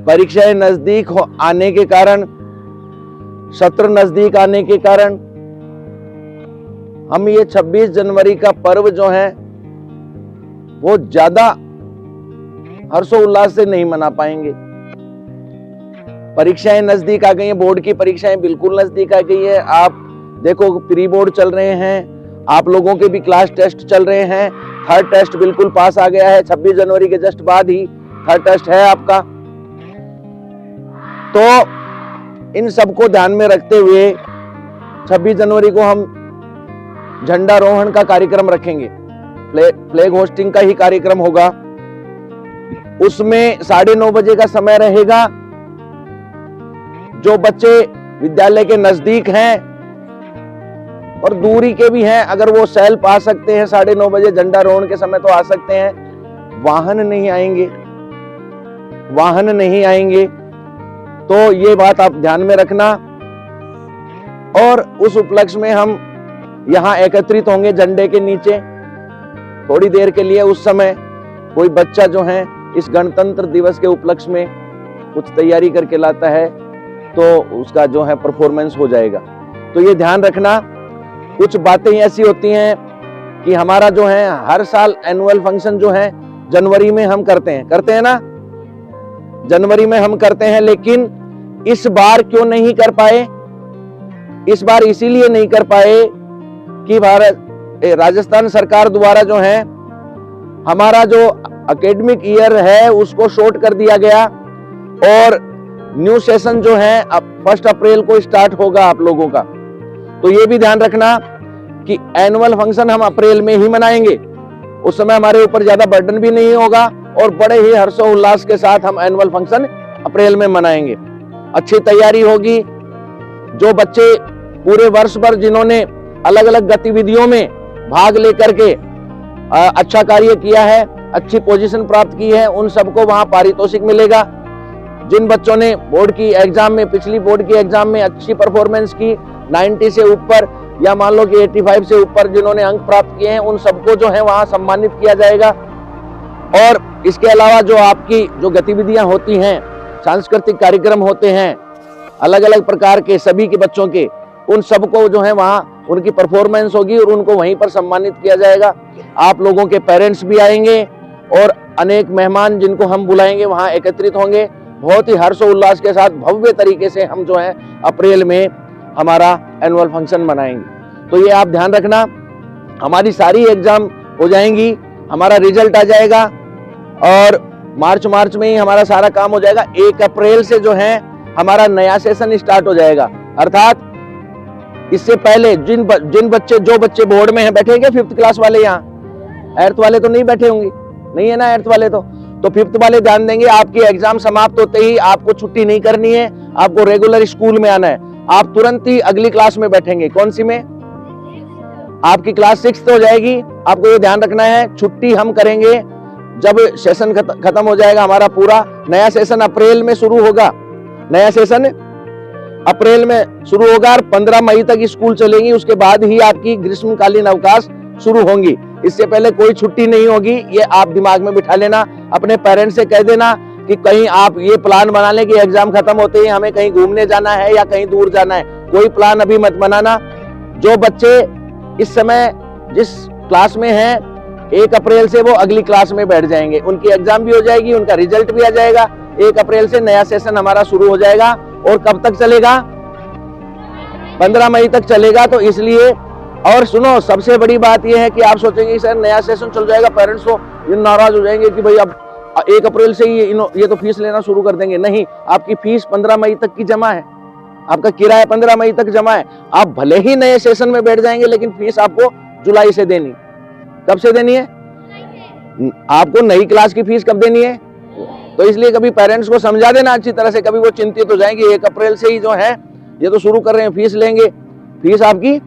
परीक्षाएं नजदीक आने के कारण, सत्र नजदीक आने के कारण हम ये 26 जनवरी का पर्व जो है वो ज्यादा हर्षोल्लास से नहीं मना पाएंगे। परीक्षाएं नजदीक आ गई हैं, बोर्ड की परीक्षाएं बिल्कुल नजदीक आ गई है। आप देखो प्री बोर्ड चल रहे हैं, आप लोगों के भी क्लास टेस्ट चल रहे हैं। थर्ड टेस्ट बिल्कुल पास आ गया है, 26 जनवरी के जस्ट बाद ही थर्ड टेस्ट है आपका। तो इन सबको ध्यान में रखते हुए 26 जनवरी को हम झंडारोहण का कार्यक्रम रखेंगे, फ्लैग होस्टिंग का ही कार्यक्रम होगा। उसमें 9:30 बजे का समय रहेगा। जो बच्चे विद्यालय के नजदीक हैं और दूरी के भी हैं, अगर वो सेल्फ आ सकते हैं 9:30 बजे झंडारोहण के समय तो आ सकते हैं। वाहन नहीं आएंगे, वाहन नहीं आएंगे, तो ये बात आप ध्यान में रखना। और उस उपलक्ष्य में हम यहाँ एकत्रित होंगे झंडे के नीचे थोड़ी देर के लिए। उस समय कोई बच्चा जो है इस गणतंत्र दिवस के उपलक्ष्य में कुछ तैयारी करके लाता है तो उसका जो है परफॉर्मेंस हो जाएगा। तो ये ध्यान रखना। कुछ बातें ऐसी होती हैं कि हमारा जो है हर साल एनुअल फंक्शन जो है जनवरी में हम करते हैं ना, जनवरी में हम करते हैं, लेकिन इस बार क्यों नहीं कर पाए? इस बार इसीलिए नहीं कर पाए कि राजस्थान सरकार द्वारा जो है हमारा जो एकेडमिक ईयर है उसको शॉर्ट कर दिया गया और न्यू सेशन जो है अब 1 अप्रैल को स्टार्ट होगा आप लोगों का। तो ये भी ध्यान रखना कि एनुअल फंक्शन हम अप्रैल में ही मनाएंगे। उस समय हमारे ऊपर ज्यादा बर्डन भी नहीं होगा और बड़े ही हर्षोल्लास के साथ हम एनुअल फंक्शन अप्रैल में मनाएंगे। अच्छी तैयारी होगी। जो बच्चे पूरे वर्ष भर जिन्होंने अलग अलग गतिविधियों में भाग लेकर के अच्छा कार्य किया है, अच्छी पोजीशन प्राप्त की है, उन सबको वहां पारितोषिक मिलेगा। जिन बच्चों ने बोर्ड की एग्जाम में, पिछली बोर्ड की एग्जाम में अच्छी परफॉर्मेंस की, 90 से ऊपर या मान लो कि 85 से ऊपर जिन्होंने अंक प्राप्त किए हैं, उन सबको जो है वहां सम्मानित किया जाएगा। और इसके अलावा जो आपकी जो गतिविधियां होती हैं, सांस्कृतिक कार्यक्रम होते हैं अलग अलग प्रकार के सभी के बच्चों के, उन सबको जो है वहां उनकी परफॉर्मेंस होगी और उनको वहीं पर सम्मानित किया जाएगा। आप लोगों के पेरेंट्स भी आएंगे और अनेक मेहमान जिनको हम बुलाएंगे वहां एकत्रित होंगे। बहुत ही हर्षोल्लास के साथ भव्य तरीके से हम जो है अप्रैल में हमारा एनुअल फंक्शन मनाएंगे। तो ये आप ध्यान रखना। हमारी सारी एग्जाम हो जाएंगी, हमारा रिजल्ट आ जाएगा और मार्च में ही हमारा सारा काम हो जाएगा। 1 अप्रैल से जो है हमारा नया सेशन स्टार्ट हो जाएगा। अर्थात इससे पहले जो बच्चे बोर्ड में हैं बैठेंगे 5th क्लास वाले, यहाँ 8th वाले तो नहीं बैठे होंगे, नहीं है ना 8th वाले तो 5th वाले ध्यान देंगे। आपकी एग्जाम समाप्त होते ही आपको छुट्टी नहीं करनी है, आपको रेगुलर स्कूल में आना है। आप तुरंत ही अगली क्लास में बैठेंगे। कौन सी में? आपकी क्लास 6th हो जाएगी। आपको ये ध्यान रखना है, छुट्टी हम करेंगे जब सेशन खत्म हो जाएगा हमारा पूरा। नया सेशन अप्रैल में शुरू होगा, नया सेशन अप्रैल में शुरू होगा और 15 मई तक स्कूल चलेंगी। उसके बाद ही आपकी ग्रीष्मकालीन अवकाश शुरू होंगी। इससे पहले कोई छुट्टी नहीं होगी, ये आप दिमाग में बिठा लेना। अपने पेरेंट्स से कह देना कि कहीं आप ये प्लान बना लें कि एग्जाम खत्म होते ही हमें कहीं घूमने जाना है या कहीं दूर जाना है। कोई प्लान अभी मत बनाना। जो बच्चे इस समय जिस क्लास में हैं 1 अप्रैल से वो अगली क्लास में बैठ जाएंगे, उनकी एग्जाम भी हो जाएगी, उनका रिजल्ट भी आ जाएगा। 1 अप्रैल से नया सेशन हमारा शुरू हो जाएगा और कब तक चलेगा? 15 मई तक चलेगा। तो इसलिए, और सुनो, सबसे बड़ी बात यह है कि आप सोचेंगे सर नया सेशन चल जाएगा, पेरेंट्स को ये नाराज हो जाएंगे कि भाई अब 1 अप्रैल से ही ये तो फीस लेना शुरू कर देंगे। नहीं, आपकी फीस 15 मई तक की जमा है, आपका किराया 15 मई तक जमा है। आप भले ही नए सेशन में बैठ जाएंगे लेकिन फीस आपको जुलाई से देनी। कब से देनी है? आपको नई क्लास की फीस कब देनी है? तो इसलिए कभी पेरेंट्स को समझा देना अच्छी तरह से, कभी वो चिंतित हो जाएंगे 1 अप्रैल से ही जो है ये तो शुरू कर रहे हैं, फीस लेंगे। फीस आपकी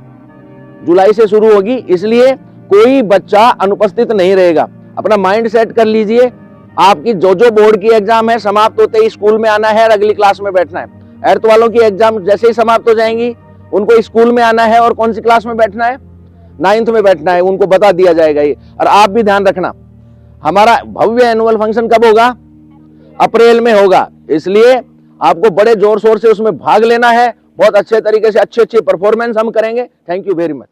जुलाई से शुरू होगी। इसलिए कोई बच्चा अनुपस्थित नहीं रहेगा। अपना माइंड सेट कर लीजिए। आपकी जो बोर्ड की एग्जाम है समाप्त होते ही स्कूल में आना है और अगली क्लास में बैठना है। 8th वालों की एग्जाम जैसे ही समाप्त हो जाएंगी उनको स्कूल में आना है और कौन सी क्लास में बैठना है? 9th में बैठना है। उनको बता दिया जाएगा ये। और आप भी ध्यान रखना, हमारा भव्य एनुअल फंक्शन कब होगा? अप्रैल में होगा, इसलिए आपको बड़े जोर शोर से उसमें भाग लेना है। बहुत अच्छे तरीके से अच्छी परफॉर्मेंस हम करेंगे। Thank you very much.